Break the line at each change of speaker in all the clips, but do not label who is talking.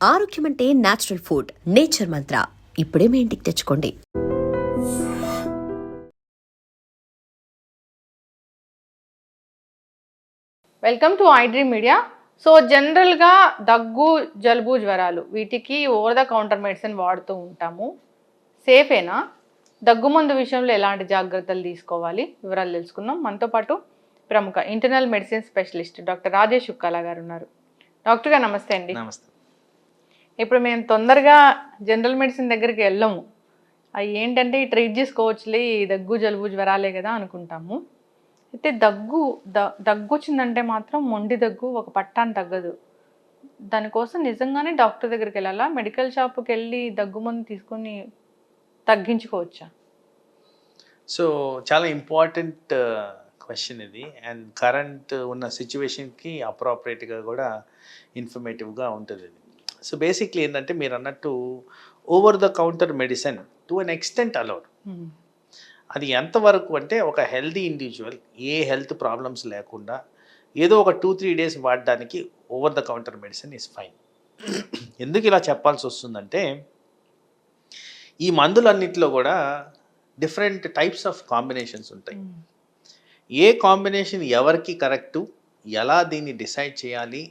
ఆరోగ్యం అంటే natural food. Nature మంత్ర ఇప్పుడే మీ ఇంటికి తెచ్చుకోండి.
Welcome to iDream media. So జనరల్గా దగ్గు, జలుబు, జ్వరాలు వీటికి ఓవర్ ద కౌంటర్ మెడిసిన్ వాడుతూ ఉంటాము. సేఫేనా? దగ్గు మందు విషయంలో ఎలాంటి జాగ్రత్తలు తీసుకోవాలి వివరాలు తెలుసుకుందాం. మనతో పాటు ప్రముఖ internal medicine specialist doctor Rajesh Ukkala గారు ఉన్నారు. డాక్టర్ గారు నమస్తే అండి.
నమస్తే.
ఇప్పుడు మేము తొందరగా జనరల్ మెడిసిన్ దగ్గరికి వెళ్ళము. అవి ఏంటంటే ట్రీట్ చేసుకోవచ్చులే, ఈ దగ్గు జలుబు జ్వరాలే కదా అనుకుంటాము. అయితే దగ్గు వచ్చిందంటే మాత్రం మొండి దగ్గు ఒక పట్టాన్ని తగ్గదు. దానికోసం నిజంగానే డాక్టర్ దగ్గరికి వెళ్ళాలా? మెడికల్ షాప్కి వెళ్ళి దగ్గు మందు తీసుకొని తగ్గించుకోవచ్చా?
సో చాలా ఇంపార్టెంట్ క్వశ్చన్ ఇది. అండ్ కరెంట్ ఉన్న సిచ్యువేషన్కి అప్రాపరేట్గా కూడా ఇన్ఫర్మేటివ్గా ఉంటుంది ఇది. సో బేసిక్లీ ఏంటంటే మీరు అన్నట్టు over the counter medicine to an extent allowed. అది ఎంతవరకు అంటే ఒక హెల్దీ ఇండివిజువల్ ఏ హెల్త్ ప్రాబ్లమ్స్ లేకుండా ఏదో ఒక 2-3 డేస్ వాడడానికి over the counter medicine is fine. ఎందుకు ఇలా చెప్పాల్సి వస్తుందంటే ఈ మందులన్నింటిలో కూడా డిఫరెంట్ టైప్స్ ఆఫ్ కాంబినేషన్స్ ఉంటాయి. ఏ కాంబినేషన్ ఎవరికి కరెక్టు, ఎలా దీన్ని డిసైడ్ చేయాలి,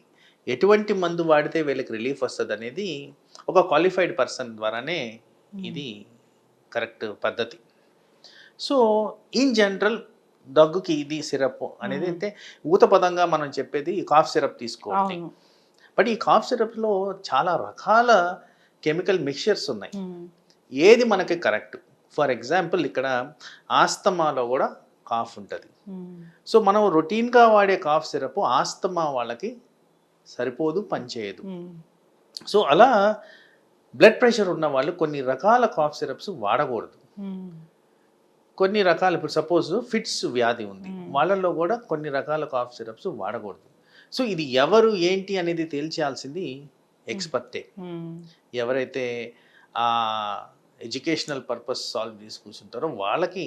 ఎటువంటి మందు వాడితే వీళ్ళకి రిలీఫ్ వస్తుంది అనేది ఒక క్వాలిఫైడ్ పర్సన్ ద్వారానే ఇది కరెక్ట్ పద్ధతి. సో ఇన్ జనరల్ దగ్గుకి ఇది సిరప్ అనేది అయితే ఊత పదంగా మనం చెప్పేది కాఫ్ సిరప్ తీసుకోవాలి. బట్ ఈ కాఫ్ సిరప్లో చాలా రకాల కెమికల్ మిక్చర్స్ ఉన్నాయి. ఏది మనకి కరెక్ట్? ఫర్ ఎగ్జాంపుల్ ఇక్కడ ఆస్తమాలో కూడా కాఫ్ ఉంటుంది. సో మనం రొటీన్గా వాడే కాఫ్ సిరప్ ఆస్తమా వాళ్ళకి సరిపోదు, పనిచేయదు. సో అలా బ్లడ్ ప్రెషర్ ఉన్న వాళ్ళు కొన్ని రకాల కాఫ్ సిరప్స్ వాడకూడదు. కొన్ని రకాల, ఇప్పుడు సపోజ్ ఫిట్స్ వ్యాధి ఉంది, వాళ్ళల్లో కూడా కొన్ని రకాల కాఫ్ సిరప్స్ వాడకూడదు. సో ఇది ఎవరు ఏంటి అనేది తేల్చాల్సింది ఎక్స్పర్టే. ఎవరైతే ఆ ఎడ్యుకేషనల్ పర్పస్ సాల్వ్ చేసి కూర్చుంటారో వాళ్ళకి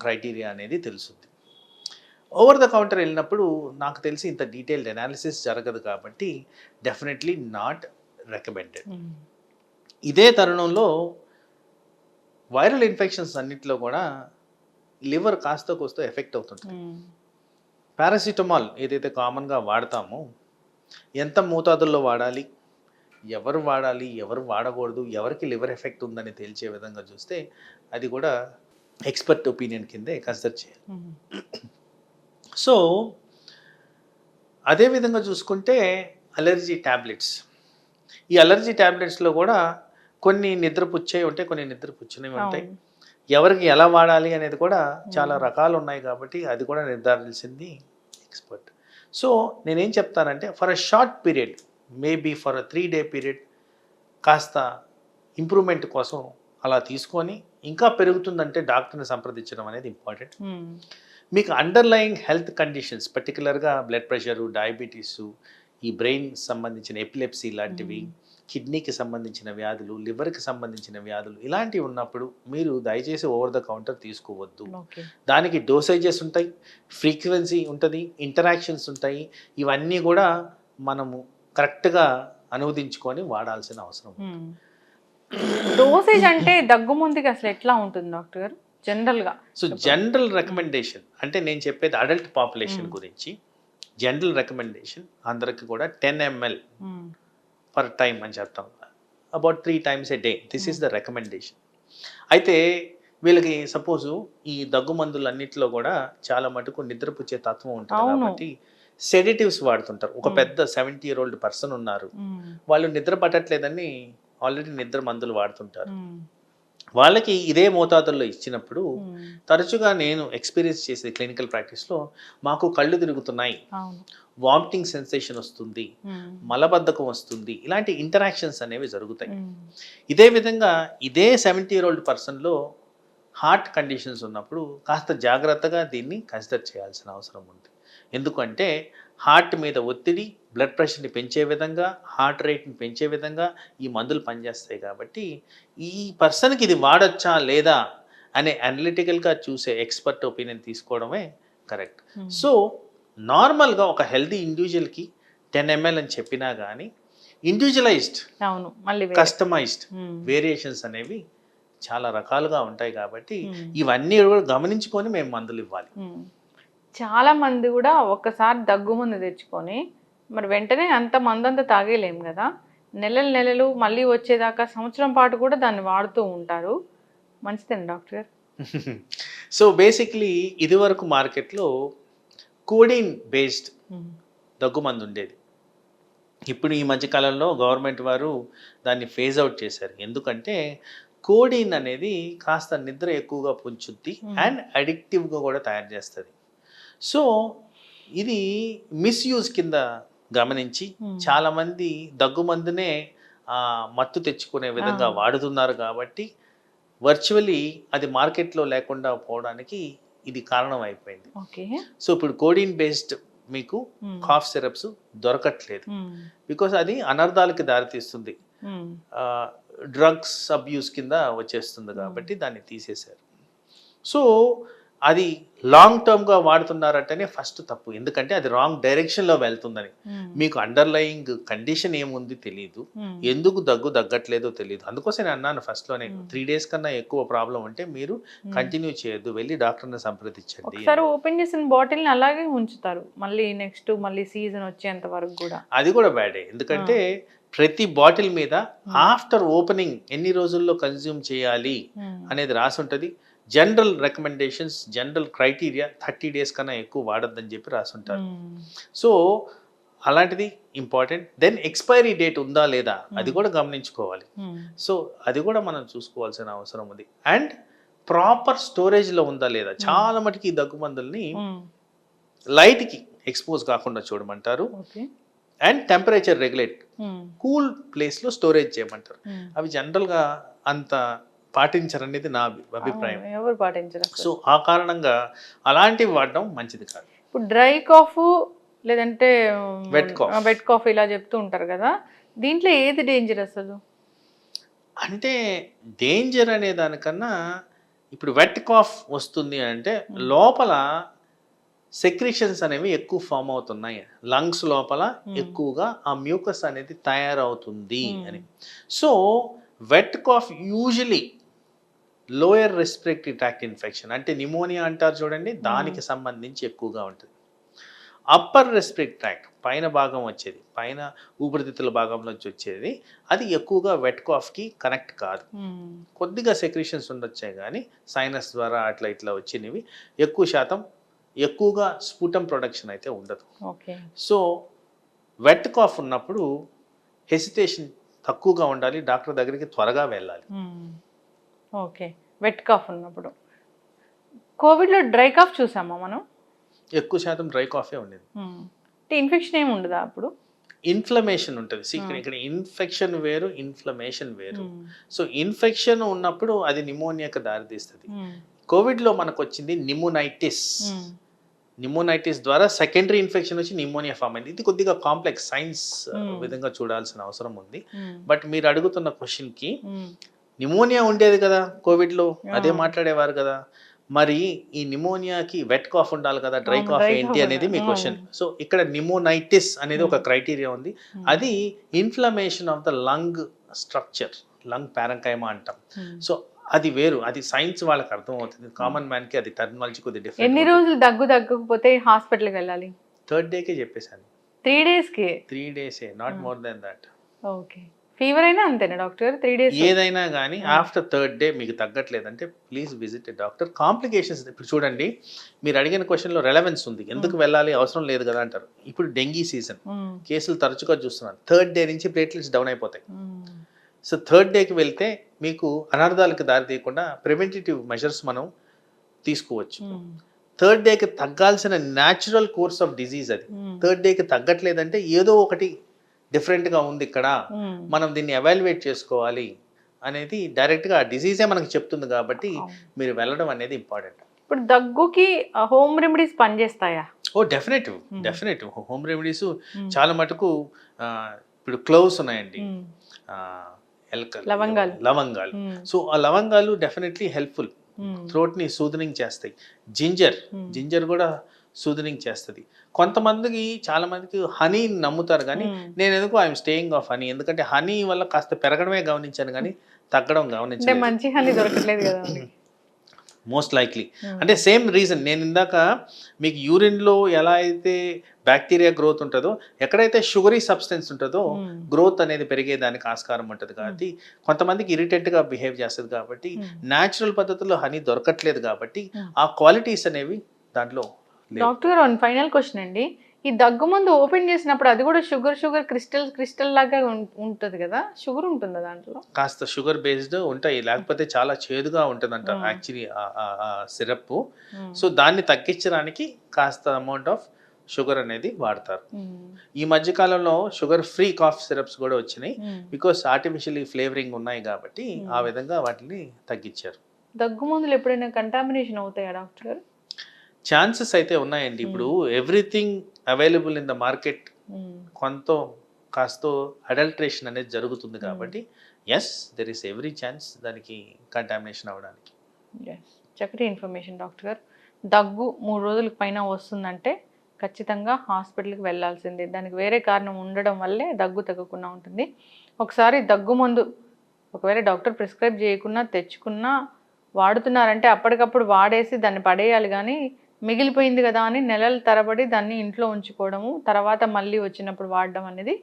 క్రైటీరియా అనేది తెలుస్తుంది. ఓవర్ ద కౌంటర్ వెళ్ళినప్పుడు నాకు తెలిసి ఇంత డీటెయిల్డ్ అనాలిసిస్ జరగదు కాబట్టి డెఫినెట్లీ నాట్ రికమెండెడ్. ఇదే తరుణంలో వైరల్ ఇన్ఫెక్షన్స్ అన్నింటిలో కూడా లివర్ కాస్త కోస్త ఎఫెక్ట్ అవుతుంటుంది. పారాసిటమాల్ ఏదైతే కామన్గా వాడతామో ఎంత మోతాదుల్లో వాడాలి, ఎవరు వాడాలి, ఎవరు వాడకూడదు, ఎవరికి లివర్ ఎఫెక్ట్ ఉందని తేల్చే విధంగా చూస్తే అది కూడా ఎక్స్పర్ట్ ఒపీనియన్ కిందే కన్సిడర్ చేయాలి. సో అదేవిధంగా చూసుకుంటే అలర్జీ ట్యాబ్లెట్స్, ఈ అలర్జీ ట్యాబ్లెట్స్లో కూడా కొన్ని నిద్రపుచ్చేవి ఉంటాయి, కొన్ని నిద్రపుచ్చినవి ఉంటాయి. ఎవరికి ఎలా వాడాలి అనేది కూడా చాలా రకాలు ఉన్నాయి కాబట్టి అది కూడా నిర్ధారించింది ఎక్స్పర్ట్. సో నేనేం చెప్తానంటే for a short period, maybe for a 3-day period కాస్త ఇంప్రూవ్మెంట్ కోసం అలా తీసుకొని ఇంకా పెరుగుతుందంటే డాక్టర్ని సంప్రదించడం అనేది ఇంపార్టెంట్. మీకు అండర్లయింగ్ హెల్త్ కండిషన్స్, పర్టికులర్గా బ్లడ్ ప్రెషరు, డయాబెటీసు, ఈ బ్రెయిన్ సంబంధించిన ఎపిలెప్సీ లాంటివి, కిడ్నీకి సంబంధించిన వ్యాధులు, లివర్కి సంబంధించిన వ్యాధులు ఇలాంటివి ఉన్నప్పుడు మీరు దయచేసి ఓవర్ ద కౌంటర్ తీసుకోవద్దు. దానికి డోసేజెస్ ఉంటాయి, ఫ్రీక్వెన్సీ ఉంటుంది, ఇంటరాక్షన్స్ ఉంటాయి. ఇవన్నీ కూడా మనము కరెక్ట్గా అనువదించుకొని వాడాల్సిన అవసరం ఉంది.
డోసేజ్ అంటే దగ్గు మందుకి అసలు ఎట్లా ఉంటుంది డాక్టర్ గారు జనరల్గా?
సో జనరల్ రికమెండేషన్ అంటే నేను చెప్పేది అడల్ట్ పాపులేషన్ గురించి. జనరల్ రికమెండేషన్ అందరికి కూడా 10 ml పర్ టైమ్ అని చెప్తాం. About 3 times a day. This is the recommendation. అయితే వీళ్ళకి సపోజు ఈ దగ్గు మందులు అన్నింటిలో కూడా చాలా మటుకు నిద్రపుచ్చే తత్వం ఉంటుంది కాబట్టి సెడేటివ్స్ వాడుతుంటారు. ఒక పెద్ద 70-year-old పర్సన్ ఉన్నారు, వాళ్ళు నిద్ర పట్టట్లేదని ఆల్రెడీ నిద్ర మందులు వాడుతుంటారు. వాళ్ళకి ఇదే మోతాదుల్లో ఇచ్చినప్పుడు తరచుగా నేను ఎక్స్పీరియన్స్ చేసే క్లినికల్ ప్రాక్టీస్లో మాకు కళ్ళు తిరుగుతున్నాయి, వామిటింగ్ సెన్సేషన్ వస్తుంది, మలబద్ధకం వస్తుంది, ఇలాంటి ఇంటరాక్షన్స్ అనేవి జరుగుతాయి. ఇదే విధంగా ఇదే 70-year-old పర్సన్లో హార్ట్ కండిషన్స్ ఉన్నప్పుడు కాస్త జాగ్రత్తగా దీన్ని కన్సిడర్ చేయాల్సిన అవసరం ఉంది. ఎందుకంటే హార్ట్ మీద ఒత్తిడి, బ్లడ్ ప్రెషర్ని పెంచే విధంగా, హార్ట్ రేట్ని పెంచే విధంగా ఈ మందులు పనిచేస్తాయి. కాబట్టి ఈ పర్సన్కి ఇది వాడచ్చా లేదా అనే అనలిటికల్గా చూసే ఎక్స్పర్ట్ ఒపీనియన్ తీసుకోవడమే కరెక్ట్. సో నార్మల్గా ఒక హెల్దీ ఇండివిజువల్కి 10 ml అని చెప్పినా కానీ ఇండివిజువలైజ్డ్,
అవును మళ్ళీ
కస్టమైజ్డ్ వేరియేషన్స్ అనేవి చాలా రకాలుగా ఉంటాయి కాబట్టి ఇవన్నీ కూడా గమనించుకొని మేము మందులు ఇవ్వాలి.
చాలా మంది కూడా ఒక్కసారి దగ్గు మందు తెచ్చుకొని మరి వెంటనే అంత మందంతా తాగేలేం కదా, నెలలు మళ్ళీ వచ్చేదాకా సంవత్సరం పాటు కూడా దాన్ని వాడుతూ ఉంటారు. మంచిదండి డాక్టర్.
సో బేసిక్లీ ఇదివరకు మార్కెట్లో కోడిన్ బేస్డ్ దగ్గుమందు ఉండేది. ఇప్పుడు ఈ మధ్యకాలంలో గవర్నమెంట్ వారు దాన్ని ఫేజ్ అవుట్ చేశారు. ఎందుకంటే కోడిన్ అనేది కాస్త నిద్ర ఎక్కువగా పుంచుద్ది అండ్ అడిక్టివ్గా కూడా తయారు చేస్తుంది. సో ఇది మిస్యూజ్ కింద గమనించి చాలామంది దగ్గుమందునే మత్తు తెచ్చుకునే విధంగా వాడుతున్నారు. కాబట్టి వర్చువలీ అది మార్కెట్లో లేకుండా పోవడానికి ఇది కారణం అయిపోయింది. సో ఇప్పుడు కోడిన్ బేస్డ్ మీకు కాఫ్ సిరప్స్ దొరకట్లేదు. బికాస్ అది అనర్థాలకి దారితీస్తుంది, డ్రగ్స్ అబ్యూస్ కింద వచ్చేస్తుంది కాబట్టి దాన్ని తీసేశారు. సో అది లాంగ్ టర్మ్గా వాడుతున్నారంటేనే ఫస్ట్ తప్పు. ఎందుకంటే అది రాంగ్ డైరెక్షన్లో వెళ్తుందని. మీకు అండర్లయింగ్ కండిషన్ ఏముంది తెలియదు, ఎందుకు దగ్గట్లేదో తెలియదు. అందుకోసం నేను అన్నాను ఫస్ట్లోనే 3 days కన్నా ఎక్కువ ప్రాబ్లం ఉంటే మీరు కంటిన్యూ చేయొద్దు, వెళ్ళి డాక్టర్ని సంప్రదించండి.
ఒకసారి ఓపెన్ చేసిన బాటిల్ని అలాగే ఉంచుతారు మళ్ళీ సీజన్ వచ్చేంత వరకు కూడా. అది
కూడా బ్యాడే. ఎందుకంటే ప్రతి బాటిల్ మీద ఆఫ్టర్ ఓపెనింగ్ ఎన్ని రోజుల్లో కన్జ్యూమ్ చేయాలి అనేది రాసి ఉంటుంది. General recommendations, general criteria 30 days కన్నా ఎక్కువ వాడద్దని చెప్పి రాసుంటారు. సో అలాంటిది ఇంపార్టెంట్. దెన్ ఎక్స్పైరీ డేట్ ఉందా లేదా అది కూడా గమనించుకోవాలి. సో అది కూడా మనం చూసుకోవాల్సిన అవసరం ఉంది. అండ్ ప్రాపర్ స్టోరేజ్లో ఉందా లేదా. చాలా మటుకు ఈ దగ్గుమందుల్ని లైట్కి ఎక్స్పోజ్ కాకుండా చూడమంటారు అండ్ టెంపరేచర్ రెగ్యులేట్, కూల్ ప్లేస్లో స్టోరేజ్ చేయమంటారు. అవి జనరల్గా అంత పాటించరనేది నా అభిప్రాయం.
ఎవరు పాటించరు.
సో ఆ కారణంగా అలాంటివి వాడడం మంచిది కాదు.
ఇప్పుడు డ్రై కాఫ్ లేదంటే
వెట్
కాఫ్ ఇలా చెప్తూ ఉంటారు కదా, దీంట్లో ఏది డేంజర్ అసలు?
అంటే డేంజర్ అనే దానికన్నా ఇప్పుడు వెట్ కాఫ్ వస్తుంది అంటే లోపల సెక్రిషన్స్ అనేవి ఎక్కువ ఫామ్ అవుతున్నాయి, లంగ్స్ లోపల ఎక్కువగా ఆ మ్యూకస్ అనేది తయారవుతుంది అని. So wet cough usually lower respiratory tract infection అంటే నిమోనియా అంటారు చూడండి, దానికి సంబంధించి ఎక్కువగా ఉంటుంది. అప్పర్ రెస్పిరేటరీ ట్రాక్ట్ పైన భాగం వచ్చేది, పైన ఊపిరితిత్తుల భాగంలోంచి వచ్చేది, అది ఎక్కువగా వెట్ కాఫ్కి కనెక్ట్ కాదు. కొద్దిగా సెక్రిషన్స్ ఉండొచ్చే కానీ సైనస్ ద్వారా అట్లా ఇట్లా వచ్చినవి ఎక్కువ శాతం ఎక్కువగా స్ఫుటం ప్రొడక్షన్ అయితే ఉండదు. సో వెట్ కాఫ్ ఉన్నప్పుడు హెసిటేషన్ తక్కువగా ఉండాలి, డాక్టర్ దగ్గరికి త్వరగా వెళ్ళాలి.
ఓకే. వెట్ కాఫ్ ఉన్నప్పుడు. కోవిడ్లో డ్రై కాఫ్ చూసామా మనం?
ఎక్కువ శాతం డ్రై కాఫే ఉండేది.
ఇన్ఫెక్షన్ ఏమి ఉండదా అప్పుడు?
ఇన్ఫ్లమేషన్ ఉంటుంది. ఇక్కడ ఇన్ఫెక్షన్ వేరు, ఇన్ఫ్లమేషన్ వేరు. సో ఇన్ఫెక్షన్ ఉన్నప్పుడు అది నిమోనియాకి దారితీస్తుంది. కోవిడ్లో మనకు వచ్చింది నిమోనైటిస్ ద్వారా సెకండరీ ఇన్ఫెక్షన్ వచ్చి నిమోనియా ఫామ్ అయింది. ఇది కొద్దిగా కాంప్లెక్స్ సైన్స్ విధంగా చూడాల్సిన అవసరం ఉంది. బట్ మీరు అడుగుతున్న క్వశ్చన్కి నిమోనియా ఉండేది కదా కోవిడ్లో, అదే మాట్లాడేవారు కదా, మరి ఈ నిమోనియాకి వెట్ కాఫ్ ఉండాలి కదా, డ్రై కాఫ్ ఏంటి అనేది మీ క్వశ్చన్. సో ఇక్కడ నిమోనైటిస్ అనేది ఒక క్రైటీరియా ఉంది. అది inflammation of the lung structure, lung parenchyma అంటాం. సో అది వేరు, అది సైన్స్ వాళ్ళకి అర్థం అవుతుంది. కామన్ మ్యాన్ కి అది టెర్మినాలజీ కొద్దిగా డిఫరెంట్.
ఎన్ని రోజులు దగ్గకపోతే హాస్పిటల్కి వెళ్ళాలి?
3rd day చెప్పేశాను.
3 days కి?
3 days, not more than that.
Okay. Fever అయినా అంతేనా డాక్టర్? 3 days
ఏదైనా కానీ ఆఫ్టర్ 3rd day మీకు తగ్గట్లేదంటే please visit a doctor. Complications ఇప్పుడు చూడండి, మీరు అడిగిన క్వశ్చన్లో రెలవెన్స్ ఉంది. ఎందుకు వెళ్ళాలి, అవసరం లేదు కదా అంటారు. ఇప్పుడు డెంగీ సీజన్, కేసులు తరచుగా చూస్తున్నాను. 3rd day నుంచి ప్లేట్లెట్స్ డౌన్ అయిపోతాయి. సో 3rd day వెళ్తే మీకు అనర్థాలకు దారి తీయకుండా ప్రివెంటివ్ మెజర్స్ మనం తీసుకోవచ్చు. 3rd day తగ్గాల్సిన న్యాచురల్ కోర్స్ ఆఫ్ డిజీజ్ అది. 3rd day తగ్గట్లేదంటే ఏదో ఒకటి డిఫరెంట్గా ఉంది ఇక్కడ, మనం దీన్ని ఎవాల్యుయేట్ చేసుకోవాలి అనేది డైరెక్ట్గా ఆ డిజీజే మనకు చెప్తుంది. కాబట్టి మీరు వెళ్ళడం అనేది ఇంపార్టెంట్.
ఇప్పుడు దగ్గుకి హోమ్ రెమెడీస్ పనిచేస్తాయా?
డెఫినెట్ హోమ్ రెమెడీస్ చాలా మటుకు. ఇప్పుడు క్లోవ్స్ ఉన్నాయండి, లవంగాలు. సో ఆ లవంగాలు డెఫినెట్లీ హెల్ప్ఫుల్, థ్రోట్ ని సూదనింగ్ చేస్తాయి. జింజర్ కూడా సూదనింగ్ చేస్తుంది. కొంతమందికి చాలా మందికి హనీ నమ్ముతారు కానీ నేను ఎందుకు ఐఎమ్ స్టేయింగ్ ఆఫ్ హనీ, ఎందుకంటే హనీ వల్ల కాస్త పెరగడమే గమనించాను కానీ తగ్గడం
అంటే
గమనించలేదు.
మంచి హనీ దొరకట్లేదు కదా అండి.
మోస్ట్ లైక్లీ అంటే సేమ్ రీజన్. నేను ఇందాక మీకు యూరిన్లో ఎలా అయితే బ్యాక్టీరియా గ్రోత్ ఉంటుందో, ఎక్కడైతే షుగరీ సబ్స్టెన్స్ ఉంటుందో గ్రోత్ అనేది పెరిగేదానికి ఆస్కారం ఉంటుంది. కాబట్టి కొంతమందికి ఇరిటెంట్గా బిహేవ్ చేస్తుంది. కాబట్టి న్యాచురల్ పద్ధతిలో హనీ దొరకట్లేదు. కాబట్టి ఆ క్వాలిటీస్ అనేవి దాంట్లో లేవు.
డాక్టర్ గారు వన్ ఫైనల్ క్వశ్చన్ అండి. ఈ దగ్గు మందు ఓపెన్ చేసినప్పుడు అది కూడా షుగర్ క్రిస్టల్ లాగా ఉంటుంది కదా, షుగర్ ఉంటుందా దాంట్లో?
కాస్త షుగర్ బేస్డ్ ఉంటాయి, లేకపోతే చాలా చేదుగా ఉంటుందంట యాక్చువల్లీ సిరప్. సో దాన్ని తగ్గించడానికి కాస్త అమౌంట్ ఆఫ్ షుగర్ అనేది వాడతారు. ఈ మధ్య కాలంలో షుగర్ ఫ్రీ కాఫ్ సిరప్స్ కూడా వచ్చినాయి, బికాస్ ఆర్టిఫిషియల్లీ ఫ్లేవరింగ్ ఉన్నాయి కాబట్టి ఆ విధంగా వాటిని తగ్గించారు.
దగ్గు మందులు ఎప్పుడైనా కంటామినేషన్ అవుతాయా డాక్టర్ గారు?
ఛాన్సెస్ అయితే ఉన్నాయండి. ఇప్పుడు everything available in the market కొంత కాస్త అడల్ట్రేషన్ అనేది జరుగుతుంది. కాబట్టి yes, there is every chance దానికి కంటామినేషన్ అవ్వడానికి.
చక్కటి ఇన్ఫర్మేషన్ డాక్టర్ గారు. దగ్గు 3 రోజులకు పైన వస్తుందంటే ఖచ్చితంగా హాస్పిటల్కి వెళ్ళాల్సిందే. దానికి వేరే కారణం ఉండడం వల్లే దగ్గు తగ్గకుండా ఉంటుంది. ఒకసారి దగ్గు మందు ఒకవేళ డాక్టర్ ప్రిస్క్రైబ్ చేయకున్నా తెచ్చుకున్నా వాడుతున్నారంటే అప్పటికప్పుడు వాడేసి దాన్ని పడేయాలి. కానీ మిగిలిపోయింది కదా అని నెలల తరబడి దాన్ని ఇంట్లో ఉంచుకోవడము, తర్వాత మళ్ళీ వచ్చినప్పుడు వాడడం అనేది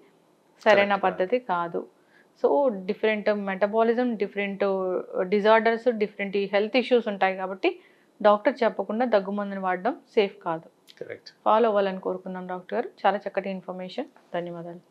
సరైన పద్ధతి కాదు. So different metabolism, different disorders, different health issues ఉంటాయి. కాబట్టి డాక్టర్ చెప్పకుండా దగ్గు మందుని వాడడం సేఫ్ కాదు.
కరెక్ట్.
ఫాలో అవ్వాలని కోరుకున్నాం డాక్టర్ గారు. చాలా చక్కటి ఇన్ఫర్మేషన్. ధన్యవాదాలు.